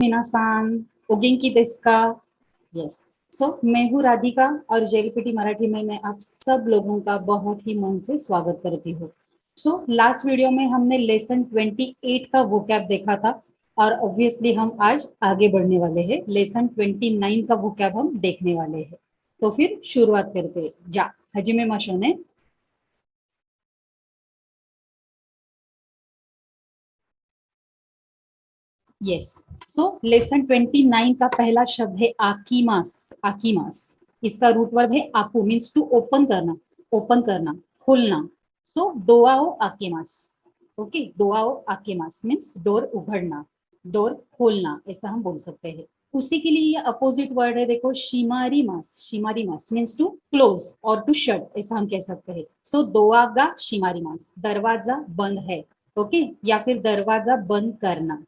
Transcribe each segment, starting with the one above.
मीनासान ओगेंकी देsu का। यस। सो मैं हूँ राधिका और जेलीपीटी मराठी में मैं आप सब लोगों का बहुत ही मन से स्वागत करती हूँ। सो लास्ट वीडियो में हमने लेसन 28 का वोकैब देखा था और ऑब्वियसली हम आज आगे बढ़ने वाले हैं। लेसन 29 का वोकैब हम देखने वाले हैं। तो फिर शुरुआत करते हैं। जा हजिमे माशोने। यस। सो लेसन 29 का पहला शब्द है आकीमास। आकीमास इसका रूट वर्ब है आकू, मीन्स टू ओपन करना, ओपन करना, खोलना। सो दोआओ आकेमास। ओके, दोआओ आकेमास मीन्स डोर उघड़ना, डोर खोलना, ऐसा हम बोल सकते हैं। उसी के लिए ये अपोजिट वर्ड है, देखो शिमारी मास। शिमारी मास मीन्स टू क्लोज और टू शट, ऐसा हम कह सकते हैं। सो दोआगा शिमारी मास, दरवाजा बंद है। ओके, या फिर दरवाजा बंद करना।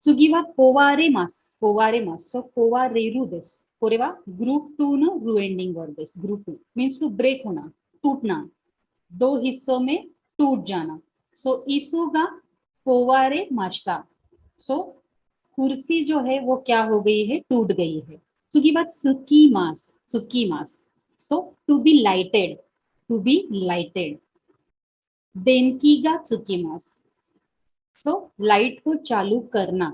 次は壊れます。壊れます。So 壊れるです。これはグループ2のルエンディングワードです。グループ means to break होना, टूटना, दो हिस्सों में टूट जाना। So 椅子が壊れました。So कुर्सी जो है वो क्या हो गई है, टूट गई है।次はつきます。つきます。So to be lighted, to be lighted。電気がつきます。सो लाइट को चालू करना,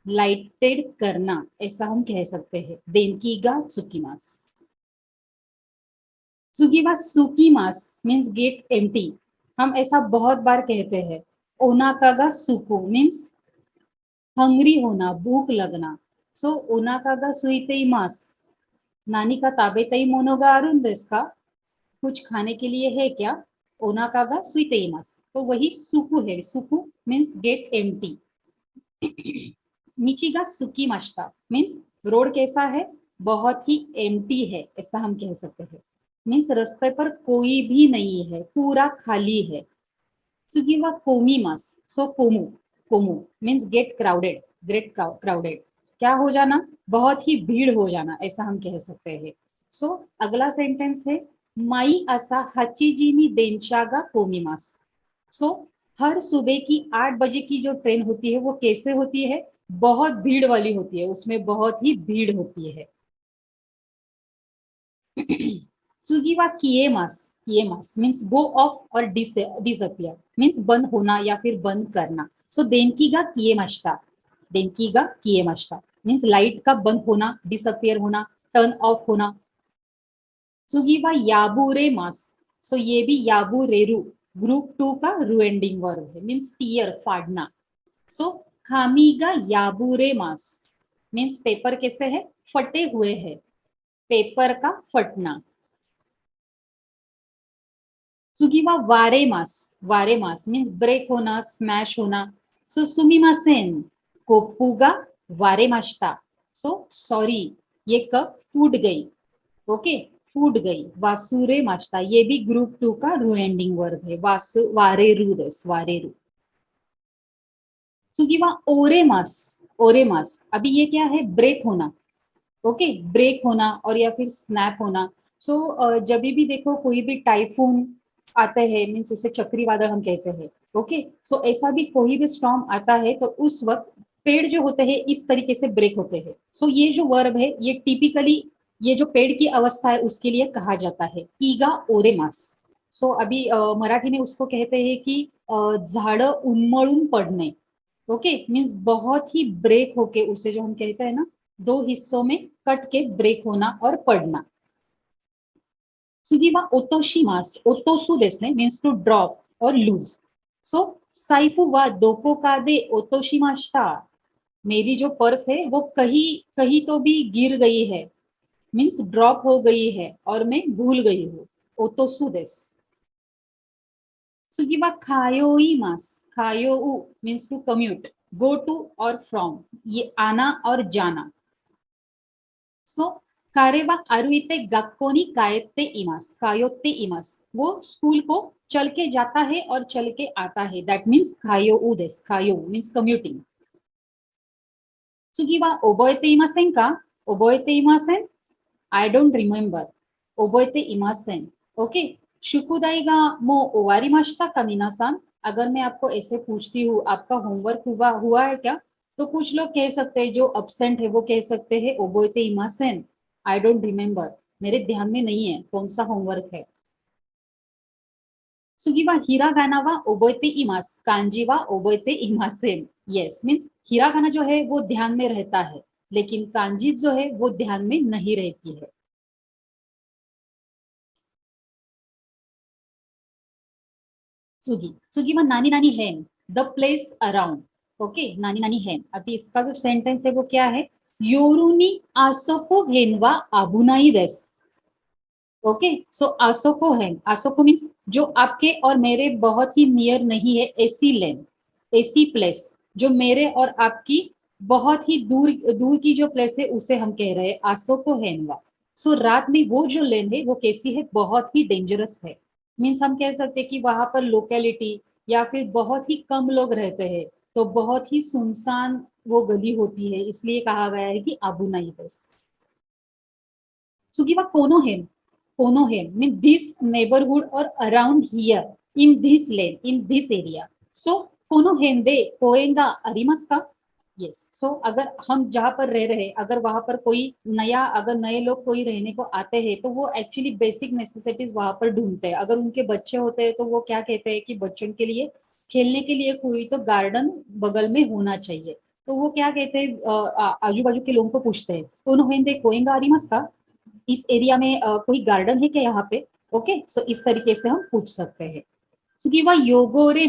लाइटेड करना, ऐसा हम कह सकते हैं। देनकीगा सुकीमास। सुकीवा सुकीमास मीन्स गेट एम्प्टी। हम ऐसा बहुत बार कहते हैं। ओनाकागा सुकु मीन्स हंग्री होना, भूख लगना। सो ओनाकागा सुइतेइमास, नानी का ताबेतई मोनोगा आरुन देस का, कुछ खाने के लिए है क्या। ओनाकागा सुइतेइमास, तो वही सुकु है। सुकु मीन्स गेट एम्प्टी। मिचिगा सुकी माश्ता मीन्स रोड कैसा है, बहुत ही एम्प्टी है, ऐसा हम कह सकते हैं। मीन्स रास्ते पर कोई भी नहीं है, पूरा खाली है। सुगीवा कोमी मास। सो कोमू, कोमू means get crowded, great crowded, क्या हो जाना, बहुत ही भीड़ हो जाना, ऐसा हम कह सकते हैं। सो अगला सेंटेंस है माई आसा हाचीजीनी देनशागा कोमी मास। सो हर सुबह की 8 बजे की जो ट्रेन होती है वो कैसे होती है, बहुत भीड़ वाली होती है, उसमें बहुत ही भीड़ होती है। सुगीवा किएमास। किएमास मीन्स गो ऑफ और डिसअपियर, मीन्स बंद होना या फिर बंद करना। सो देनकीगा किएमाश्ता, देनकीगा किएमाश्ता मीन्स लाइट का बंद होना, डिसअपियर होना, टर्न ऑफ होना। सुगीवा याबूरे मास। सो ये भी याबूरेरू ग्रुप 2 का रूएंडिंग वर्ब है, मीन्स टीयर, फाड़ना। सो खामीगा याबूरे मास मीन्स पेपर कैसे है, फटे हुए है, पेपर का फटना। सुगीवा वारे मास। वारे मास मीन्स ब्रेक होना, स्मैश होना। सो सुमिमासेन कोपुगा वारे माश्ता। सो सॉरी, ये कप फूट गई। ओके, फूट गई। वासुरे माश्ता, ये भी ग्रुप 2 का रूएंडिंग वर्ब है। वासु वारेरू देस, वारेरू। सुगीवा ओरे मास। ओरे मास, अभी ये क्या है, ब्रेक होना। ओके, ब्रेक होना और या फिर स्नैप होना। सो जब भी देखो कोई भी टाइफून आते हैं, मीन्स उसे चक्री वादळ हम कहते हैं। ओके, सो ऐसा भी कोई भी स्टॉर्म आता है तो उस वक्त पेड़ जो होते हैं इस तरीके से ब्रेक होते हैं। सो ये जो वर्ब है ये टिपिकली ये जो पेड़ की अवस्था है उसके लिए कहा जाता है, कीगा ओरे मास। सो अभी मराठी में उसको कहते हैं कि झाड़ उन्मळून पड़ने। ओके, मीन्स बहुत ही ब्रेक होके, उसे जो हम कहते हैं ना, दो हिस्सों में कट के ब्रेक होना और पड़ना। सुगीवा ओतोशिमास। ओतोसु देसने मीन्स टू ड्रॉप और लूज। सो साइफु वा दोको कादे ओतोशिमास्ता, मेरी जो पर्स है वो कहीं कहीं तो भी गिर गई है, मीन्स ड्रॉप हो गई है और मैं भूल गई हूँ। ओतोसु देस। सुगीवा खायोई मास। खायोउ means to commute, go to और फ्रॉम, ये आना और जाना। सो कारेवा अरुइते गक्कोनी कायते इमास। कायोते इमास, वो स्कूल को चल के जाता है और चल के आता है, दैट मीन्स खायो देस। खायो मीन्स कम्यूटिंग। सुगीवा ओबोएते इमासेन का। ओबोएते इमासेन, आई डोंट रिमेम्बर। ओबोएते इमासेन। ओके, शुकुदाई गा मो ओवारी माश्ता का मिनासान। अगर मैं आपको ऐसे पूछती हूँ आपका होमवर्क हुआ हुआ है क्या, तो कुछ लोग कह सकते हैं, जो अब्सेंट है वो कह सकते हैं ओबोएते इमासेन, आई डोंट रिमेम्बर, मेरे ध्यान में नहीं है कौन सा होमवर्क है। सुगीवा हिरागाना वा ओबोएते इमास, कांजी वा ओबोएते इमासेन। यस मीन्स हिरागाना जो है वो ध्यान में रहता है, लेकिन कांजी जो है वो ध्यान में नहीं रहती है। सुगी सुगी वा नानी नानी है, द प्लेस अराउंड। ओके, नानी नानी है। अभी इसका जो सेंटेंस है वो क्या है, योरुनी आसोको हेनवा आबुनाई देस। ओके, सो आसोको है, आसोको मीन्स जो आपके और मेरे बहुत ही नियर नहीं है, ऐसी लैंड, ऐसी प्लेस जो मेरे और आपकी बहुत ही दूर दूर की जो प्लेस है उसे हम कह रहे हैं आसोको हेनवा। सो रात में वो जो लैंड है वो कैसी है, बहुत ही डेंजरस है। मीन्स हम कह सकते हैं कि वहां पर लोकेलिटी या फिर बहुत ही कम लोग रहते हैं, तो बहुत ही सुनसान वो गली होती है, इसलिए कहा गया है कि आबुनाई बस। सुगी वा कोनो है, कोनो है मीन दिस नेबरहुड और around here in this lane in this area. So कोनो हेंदे कोएंगा अरिमस का। यस, सो अगर हम जहाँ पर रह रहे, अगर वहां पर कोई नया, अगर नए लोग कोई रहने को आते हैं तो वो एक्चुअली बेसिक नेसेसिटीज वहां पर ढूंढते हैं। अगर उनके बच्चे होते हैं तो वो क्या कहते हैं कि बच्चों के लिए खेलने के लिए कोई तो गार्डन बगल में होना चाहिए, तो वो क्या कहते हैं, आजू बाजू के लोगों को पूछते हैं कोनो हेंदे कोएंगा अरिमस का, इस एरिया में कोई गार्डन है क्या यहाँ पे। ओके, सो इस तरीके से हम पूछ सकते हैं। क्योंकि वह योगोरे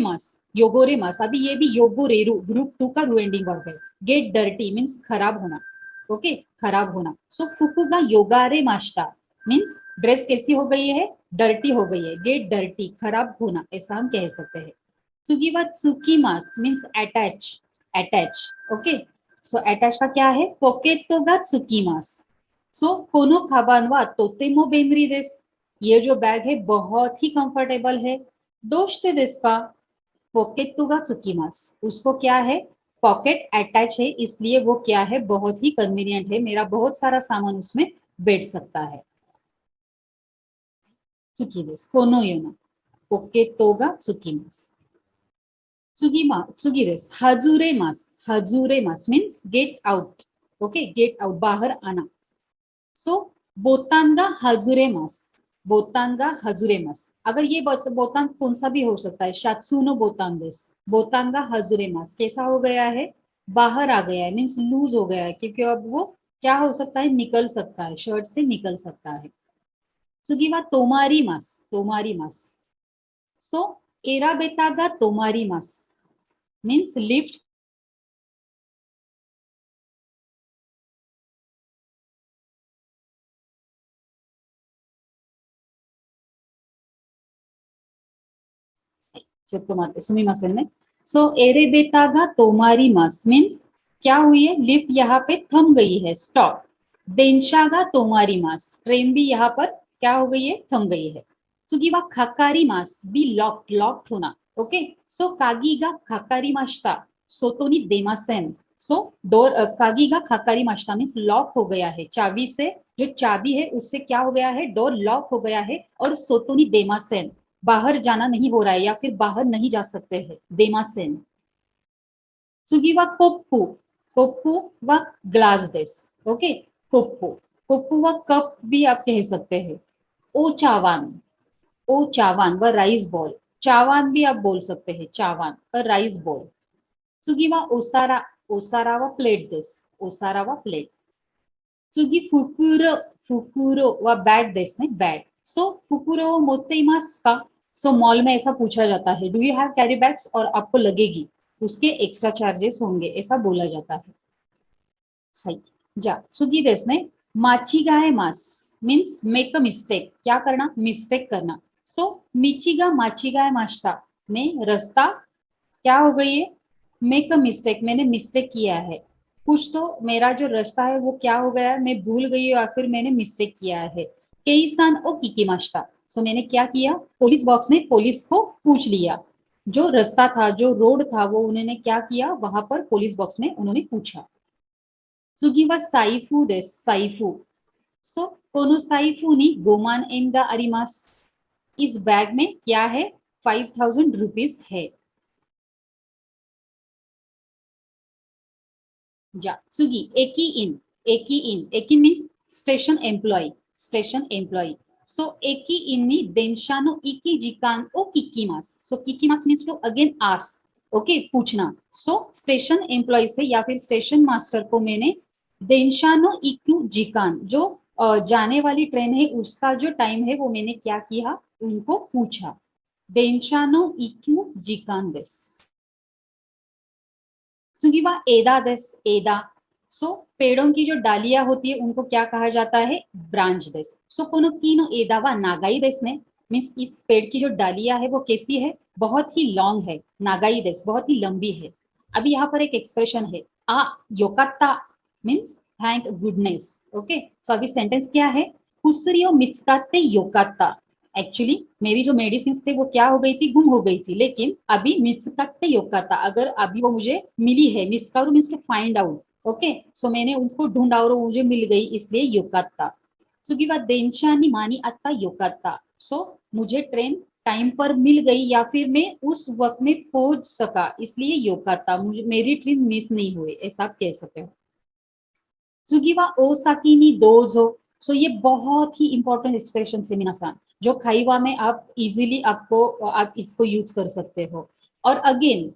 मास, अभी ये भी योगोरेरु ग्रुप टू का रू एंडिंग वर्ब है। गेट डर्टी मीन्स खराब होना। ओके, खराब होना। सो फुकुगा योगारे मास्टा मीन्स ड्रेस कैसी हो गई है, डर्टी हो गई है, गेट डर्टी खराब होना, ऐसा हम कह सकते हैं। सुगीवा सुकीमास means attach, attach. Okay, so attach का क्या है, पोकेटोगा सुकीमास। सो कोनो खाबान वा तोतेमो बेनरी देस, ये जो बैग है बहुत ही कंफर्टेबल है। दोस्ते देस का पोकेटोगा सुकीमास, उसको क्या है, पॉकेट अटैच है, इसलिए वो क्या है, बहुत ही कन्वीनियंट है, मेरा बहुत सारा सामान उसमें बैठ सकता है। सुकी देस कोनो योना पोकेटोगा सुकीमास। Tsugi hazuremas means get out. Okay, get out, bahar आना. So बोतांगा हजुरेमास, अगर ये बोतान कौन सा भी हो सकता है, शात्सुनो बोतांगेस, बोतांगा हजुरेमास कैसा हो गया है, बाहर आ गया है, मीन्स लूज हो गया है, क्योंकि अब वो क्या हो सकता है, निकल सकता है, शर्ट से निकल सकता है। सुगीवा तोमारी मास। सो एरा बेतागा तोमारी मास मीन्स लिफ्ट। चुप्तमाते सुमिमासेन ने। सो एरे बेतागा तोमारी मास मीन्स क्या हुई है, लिफ्ट यहाँ पे थम गई है, स्टॉप। देंशागा तोमारी मास, ट्रेन भी यहाँ पर क्या हो गई है, थम गई है। सुगीवा खाकारी मास बी लॉक्ड, लॉक्ड होना। ओके, सो कागीगा खाकारी मास्ता सोतोनी देमासेन। सो डोर कागीगा खाकारी मास्ता मीन्स लॉक हो गया है, चाबी से, जो चाबी है उससे क्या हो गया है, डोर लॉक हो गया है, और सोतोनी देमासेन बाहर जाना नहीं हो रहा है या फिर बाहर नहीं जा सकते हैं, देमासेन। सुगी व कोप्पू, कोप्पू व ग्लास देस। ओके, कोप्पू, कोप्पू व कप भी आप कह सकते हैं। ओ चावान, ओ चावान व राइस बॉल, चावान भी आप बोल सकते हैं, चावान और राइस बॉल। सुगी व ओसारा, ओसारा व प्लेट देस, ओसारा व प्लेट। सुगी फुकुरो, फुकुरो व बैग देस ने, बैग। सो फुकुरो मोतेइमास का, सो मॉल में ऐसा पूछा जाता है, do you have carry bags, और आपको लगेगी, उसके एक्स्ट्रा चार्जेस होंगे, ऐसा बोला जाता है। हाई जा सुगी देस ने, माचिगाए मास मीन्स मेक अ मिस्टेक, क्या करना, मिस्टेक करना। सो मिचिगा माचिगाए मास्टा में रास्ता क्या हो गई है, मेक अ मिस्टेक, मैंने मिस्टेक किया है, कुछ तो मेरा जो रास्ता है वो क्या हो गया है, मैं भूल गई या फिर मैंने मिस्टेक किया है। केईसान ओ किकीमास्टा, सो मैंने क्या किया, पुलिस बॉक्स में पुलिस को पूछ लिया, जो रास्ता था, जो रोड था, वो उन्होंने क्या किया, वहां पर पुलिस बॉक्स में उन्होंने पूछा। सुगी व साइफू देस, साइफू। सो कोनो साइफू नी गोमान एंगा अरिमास, इस बैग में क्या है, 5000 रुपीज है। जा सुगी एकी इन मीन्स स्टेशन एम्प्लॉई सो एकी इन नी देंशानो इकी जिकान ओ किकीमास सो किकीमास means to again ask okay पूछना सो स्टेशन एम्प्लॉय से या फिर स्टेशन मास्टर को मैंने देंशानो इक्यू जिकान जो जाने वाली ट्रेन है उसका जो टाइम है वो मैंने क्या किया उनको पूछा देंशानो इक्यू जिकान देस सुगीवा एदा देस एदा सो पेड़ों की जो डालियां होती है उनको क्या कहा जाता है ब्रांच देस सो कोनो कीनो एदावा नागाई देस ने मीन्स इस पेड़ की जो डालियां है वो कैसी है बहुत ही लॉन्ग है नागाई देस बहुत ही लंबी है अभी यहाँ पर एक एक्सप्रेशन है आ योकाता means thank goodness okay so अभी सेंटेंस क्या है कुसरियो मित्सकाते योकाता एक्चुअली मेरी जो मेडिसिन थे वो क्या हो गई थी गुम हो गई थी लेकिन अभी मित्सकाते योकाता अगर अभी वो मुझे मिली है मित्सकारू means to find out okay so मैंने उसको ढूंढा और वो मुझे मिल गई इसलिए योकाता सो की बात देंशानी मानी अत्ता योकाता सो मुझे ट्रेन टाइम पर मिल गई या फिर मैं उस वक्त में पहुंच सका इसलिए योकाता मुझे मेरी ट्रेन मिस नहीं हुई ऐसा आप कह सकते हो सुगीवा ओसाकी नी दोजो सो ये बहुत ही इंपॉर्टेंट एक्सप्रेशन है मिनासान जो खाईवा में आप इजीली आपको आप इसको यूज कर सकते हो और अगेन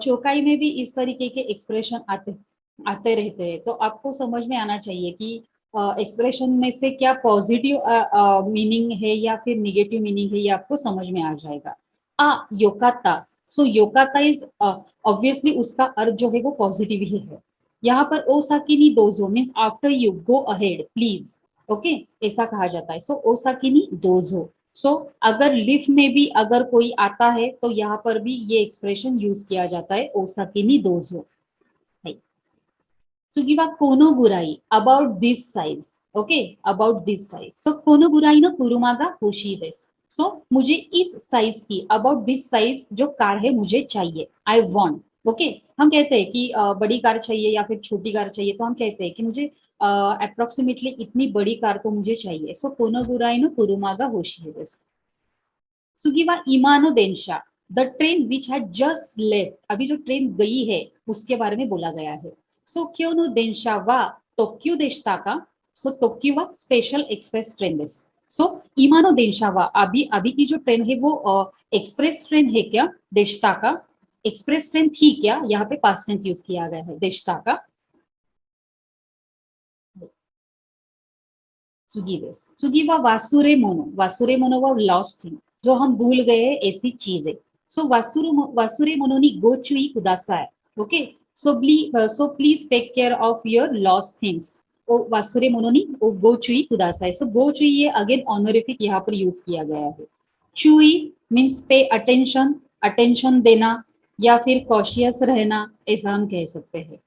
चौकाई में भी इस तरीके के एक्सप्रेशन आते आते रहते हैं तो आपको समझ में आना चाहिए कि एक्सप्रेशन में से क्या पॉजिटिव मीनिंग है या फिर निगेटिव मीनिंग है ये आपको समझ में आ जाएगा आ योकाता सो योकाता इज ऑब्वियसली उसका अर्थ जो है वो पॉजिटिव ही है यहाँ पर ओसाकिनी दोजो means after you go ahead please okay ऐसा कहा जाता है सो ओसाकिनी दोजो सो अगर लिफ्ट में भी अगर कोई आता है तो यहाँ पर भी ये एक्सप्रेशन यूज किया जाता है ओसाकिनी दोजो सुगिवा कोनो बुराई about this size okay about this size so कोनो बुराई नो कुरुमागा होशी देस सो मुझे इस साइज की अबाउट दिस साइज जो कार है मुझे चाहिए आई वॉन्ट ओके हम कहते हैं कि बड़ी कार चाहिए या फिर छोटी कार चाहिए तो हम कहते हैं कि मुझे अप्रोक्सीमेटली इतनी बड़ी कार तो मुझे चाहिए सो कोनो बुराई नो कुरुमागा होशी देस सुगिवा इमानो देंशा the train which had just left अभी जो ट्रेन गई है उसके बारे में बोला गया है सो क्यों नो देंशा वा टोक्यो देशता का सो टोक्यो वा स्पेशल एक्सप्रेस ट्रेन देस सो इमानो देंशा वा अभी अभी की जो ट्रेन है वो एक्सप्रेस ट्रेन है क्या देशता का एक्सप्रेस ट्रेन थी क्या यहाँ पे पास्ट टेंस यूज किया गया है देशता का सुगी देस सुगी वा वासुरे मोनो वा लॉस्ट थिंग जो हम भूल गए हैं ऐसी चीजें सो वासुरे मोनो नी गो चुई कुदासाई okay so please take care of your lost things ओ वासुरे मोनो नी ओ गो चुई कुदासाई सो गो चुई ये अगेन ऑनरिफिक यहाँ पर यूज किया गया है चुई मीन्स पे अटेंशन अटेंशन देना या फिर कॉशियस रहना ऐसा हम कह सकते हैं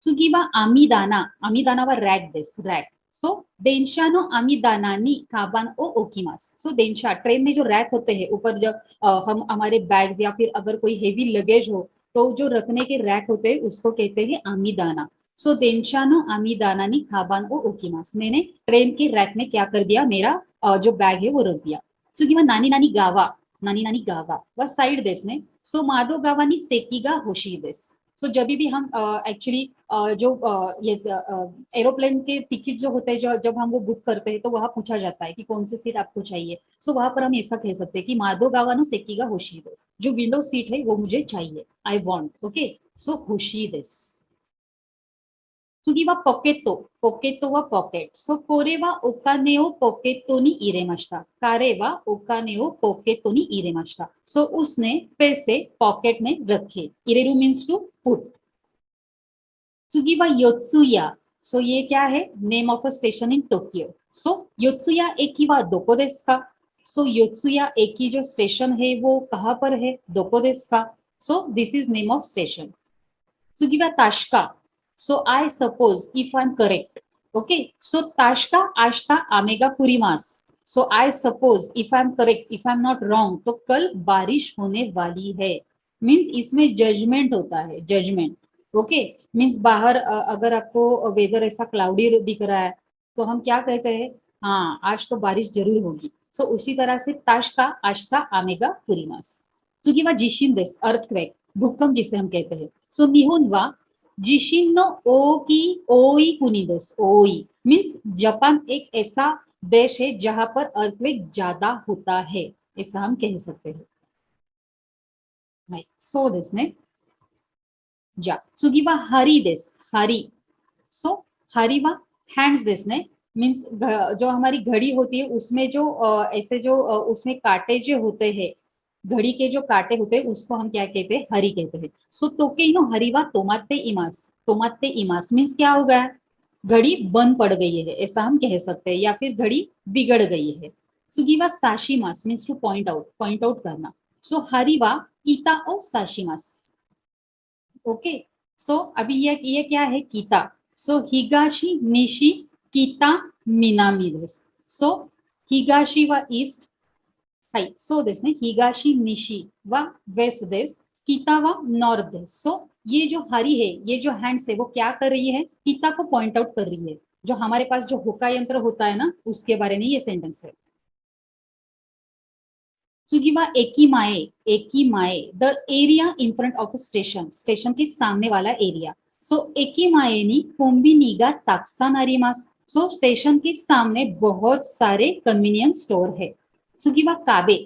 सुगीवा आमीदाना व रैक दिस रैक सो देंशानो आमीदानानी काबान ओ ओकीमास सो देंशा ट्रेन में जो रैक होते हैं ऊपर जब हम हमारे बैग्स या फिर अगर कोई हेवी लगेज हो तो जो रखने के रैक होते हैं उसको कहते हैं आमीदाना सो देंशानो आमीदानानी काबान ओ ओकीमास मैंने ट्रेन के रैक में क्या कर दिया मेरा जो बैग है वो रख दिया सुगीवा नानी नानी गावा व साइड देश ने सो मादो गावानी सेकीगा होशी देस सो जब भी हम एक्चुअली जो ये एरोप्लेन के टिकट जो होते हैं जो जब हम वो बुक करते हैं तो वहां पूछा जाता है कि कौन सी सीट आपको चाहिए सो वहां पर हम ऐसा कह सकते हैं कि मादो गावानो सेकीगा होशी देस जो विंडो सीट है वो मुझे चाहिए I want okay so होशी देस次はポケットはポケット。So, これはお金をポケットに入れました。彼はお金をポケットに入れました。So, उसने पैसे पॉकेट में रखे। 入れる means to put. 次は So, ये क्या है? Name of a station in Tokyo. So, 四谷駅はどこですか? So, 四谷駅 जो स्टेशन है वो कहाँ पर है? どこですか? So, this is name of station. 次は So I suppose if I'm correct. Okay. So Tashka Ashta Amega Kurimas. So I suppose if I'm correct, if I'm not wrong, तो कल बारिश होने वाली है. Means इसमें judgment होता है. Judgment. Okay. Means बाहर अगर आपको वेदर ऐसा क्लाउडी दिख रहा है तो हम क्या कहते हैं हाँ आज तो बारिश जरूर होगी. So उसी तरह से ताशका आश्का आमेगा कुरिमास. सुगिवा जिशिन देस अर्थक्वेक भूकंप जिसे हम कहते हैं. So निहोन वा जिशिन नो ओ की ओई कुनी देस, ओई मीन्स जापान एक ऐसा देश है जहां पर अर्थक्वेक ज्यादा होता है, ऐसा हम कह सकते हैं। सो दिस ने जा सुगी वा हरी देस, हरी सो हरी वा हैंड्स दिस ने मीन्स जो हमारी घड़ी होती है उसमें जो ऐसे जो उसमें कांटे जो होते हैं, घड़ी के जो कांटे होते हैं उसको हम क्या कहते हैं, हरी कहते हैं। सो तोके नो हरी वा तोमाते इमास मीन्स क्या हो गया, घड़ी बंद पड़ गई है ऐसा हम कह सकते हैं, या फिर घड़ी बिगड़ गई है। सुगीवा साशिमास मीन्स टू पॉइंट आउट करना। सो हरीवा कीता और साशिमास। ओके, सो अभी ये क्या है, कीता। सो हिगाशी निशी कीता मिनामी देस। सो हिगाशी व ईस्ट, हाई सो देस ने हिगाशी निशी व वेस्ट देस, कीता व नॉर्थ देस। सो ये जो हरी है, ये जो हैंड्स है वो क्या कर रही है, कीता को पॉइंट आउट कर रही है। जो हमारे पास जो हुक्का यंत्र होता है ना, उसके बारे में ये सेंटेंस है। सुगिवा एकीमाए the area in front of station, station के सामने वाला एरिया। सो एकीमाए नी कोम्बिनीगा ताक्सान आरिमास। सो स्टेशन के सामने बहुत सारे कन्वीनियंस स्टोर है। सुगिवा काबे,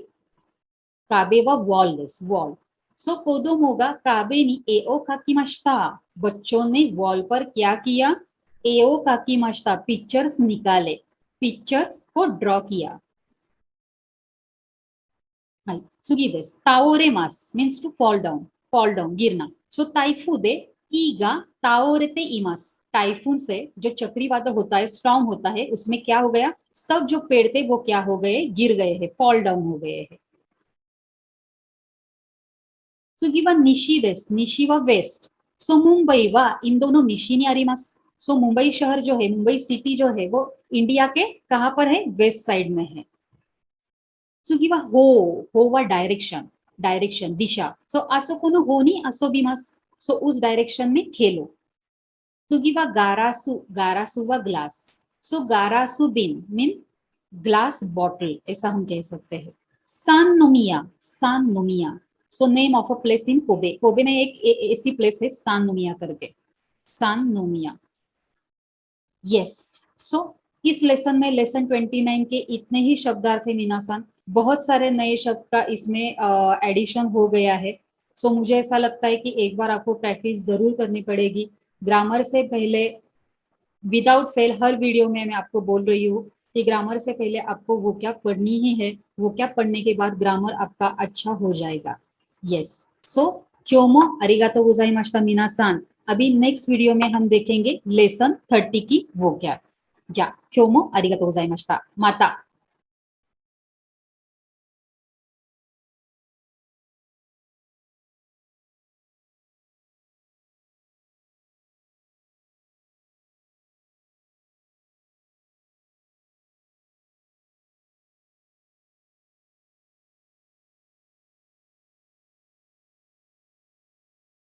काबे व वॉल दिस, वॉल। सो कोदोमोगा काबे नी एओ काकीमाशिता, बच्चों ने वॉल पर क्या किया, एओ काकीमाशिता पिक्चर्स निकाले, पिक्चर्स को ड्रॉ किया। सुगी देस ताओरे मास मीन्स टू फॉल डाउन गिरना। सो ताइफू दे ईगा ताओरेते इमास, टाइफून से जो चक्रवात होता है, स्ट्रॉन्ग होता है, उसमें क्या हो गया, सब जो पेड़ थे वो क्या हो गए, गिर गए हैं, फॉल डाउन हो गए हैं। सुगी वा निशी देस, निशी वा वेस्ट। सो मुंबई वा इन दोनों निशी नी आरिमास। सो मुंबई शहर जो है, मुंबई सिटी जो है वो इंडिया के कहां पर है, वेस्ट साइड में है। सुगी वा हो वा डायरेक्शन, डायरेक्शन दिशा। सो आसो कोनो हो नी आसो बीमास। सो उस डायरेक्शन में खेलो। सुगी वा गारासु, गारासु वा ग्लास। सो गारासु बिन मीन ग्लास बॉटल, ऐसा हम कह सकते हैं। सान नोमिया, सान नोमिया। So name of a place in Kobe, Kobe में एक ऐसी प्लेस है सान नोमिया करके, सान नोमिया। यस, सो इस लेसन में, लेसन 29 के इतने ही शब्दार्थ है मीनासान। बहुत सारे नए शब्द का इसमें एडिशन हो गया है। सो मुझे ऐसा लगता है कि एक बार आपको प्रैक्टिस जरूर करनी पड़ेगी ग्रामर से पहले। विदाउट फेल हर वीडियो में मैं आपको बोल रही हूँ कि ग्रामर से पहले आपको वो क्या पढ़नी ही है, वो क्या पढ़ने के बाद ग्रामर आपका अच्छा हो जाएगा। यस, सो क्योमो अरिगातो गोजाइमाशिता मीनासान। अभी नेक्स्ट वीडियो में हम देखेंगे लेसन 30 की वो क्या। जा क्योमो अरिगातो गोजाइमाशिता, माता।